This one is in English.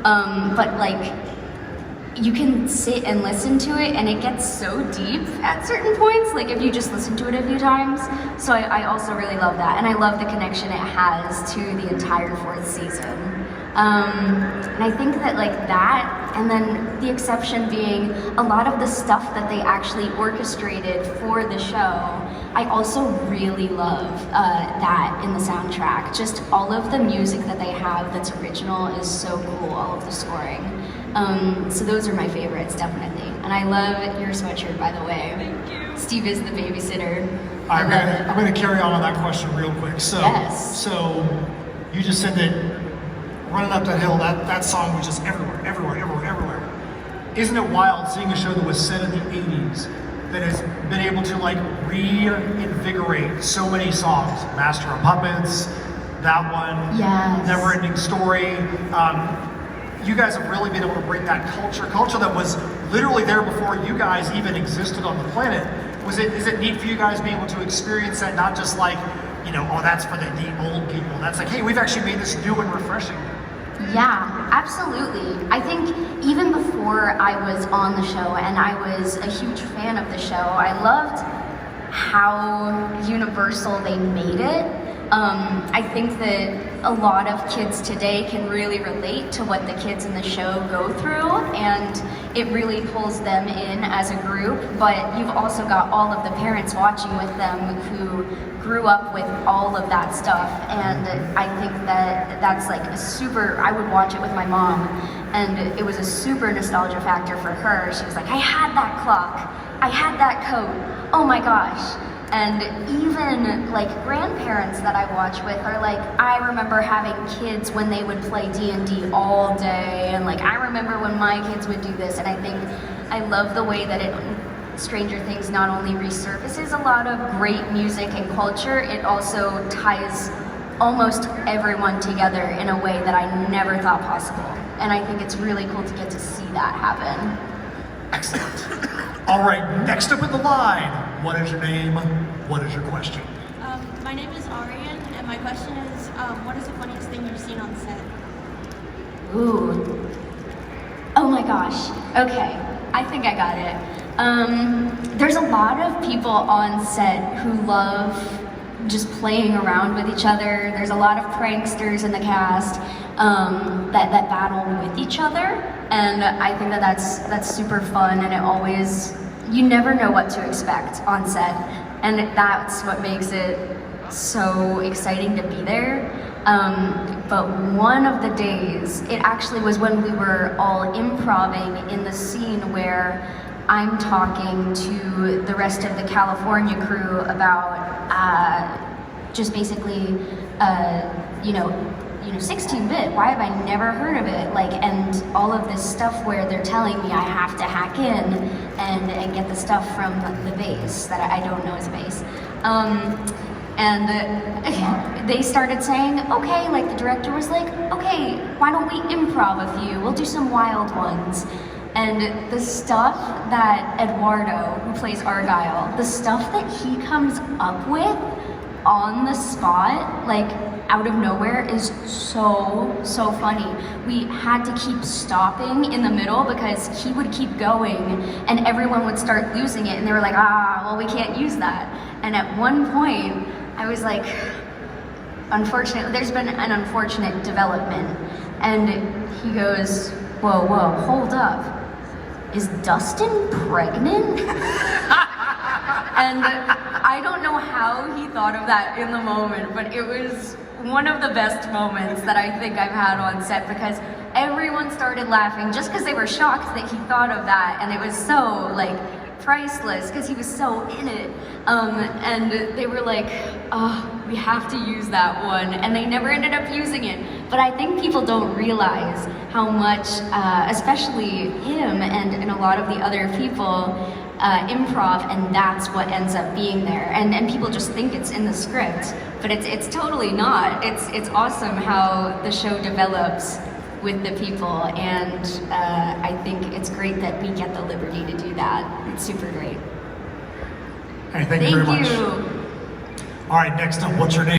but like, you can sit and listen to it and it gets so deep at certain points, like if you just listen to it a few times. So I also really love that, and I love the connection it has to the entire fourth season. And I think that like that, and then the exception being a lot of the stuff that they actually orchestrated for the show, I also really love that in the soundtrack. Just all of the music that they have that's original is so cool, all of the scoring. So those are my favorites, definitely. And I love your sweatshirt, by the way. Thank you. Steve is the babysitter. I'm going to carry on that question real quick. So, Yes. So you just said that running up that hill, that song was just everywhere. Isn't it wild seeing a show that was set in the 80s that has been able to like reinvigorate so many songs? Master of Puppets, that one, Yes. Never Ending Story. You guys have really been able to bring that culture that was literally there before you guys even existed on the planet. Is it neat for you guys being able to experience that, not just like, you know, oh, that's for the old people. That's like, hey, we've actually made this new and refreshing. Yeah, absolutely. I think even before I was on the show, and I was a huge fan of the show, I loved how universal they made it. I think that a lot of kids today can really relate to what the kids in the show go through, and it really pulls them in as a group. But you've also got all of the parents watching with them who grew up with all of that stuff, and I think that that's like a super, I would watch it with my mom, and it was a super nostalgia factor for her. She was like, I had that clock, I had that coat, oh my gosh. And even like grandparents that I watch with are like, I remember having kids when they would play D&D all day, and like I remember when my kids would do this. And I think I love the way that Stranger Things not only resurfaces a lot of great music and culture, it also ties almost everyone together in a way that I never thought possible. And I think it's really cool to get to see that happen. Excellent. All right, next up in the line, what is your name? What is your question? My name is Arian, and my question is, what is the funniest thing you've seen on set? Ooh. Oh my gosh. Okay, I think I got it. There's a lot of people on set who love just playing around with each other. There's a lot of pranksters in the cast that battle with each other, and I think that that's super fun, and it always, you never know what to expect on set, and that's what makes it so exciting to be there. But one of the days, it actually was when we were all improvising in the scene where I'm talking to the rest of the California crew about just basically, you know, 16-bit, why have I never heard of it? Like, and all of this stuff where they're telling me I have to hack in and get the stuff from the base that I don't know is a base. And they started saying, okay, like the director was like, okay, why don't we improv a few? We'll do some wild ones. And the stuff that Eduardo, who plays Argyle, the stuff that he comes up with on the spot, like out of nowhere, is so funny. We had to keep stopping in the middle because he would keep going and everyone would start losing it, and they were like, well, we can't use that. And at one point I was like, unfortunately, there's been an unfortunate development. And he goes, whoa, hold up. Is Dustin pregnant? And I don't know how he thought of that in the moment, but it was one of the best moments that I think I've had on set, because everyone started laughing just because they were shocked that he thought of that, and it was so like priceless because he was so in it. And they were like, oh, we have to use that one, and they never ended up using it. But I think people don't realize how much, especially him and a lot of the other people, improv, and that's what ends up being there. And people just think it's in the script, but it's totally not. It's awesome how the show develops with the people, and I think it's great that we get the liberty to do that. It's super great. Hey, thank you very much. You. All right, next up, what's your name?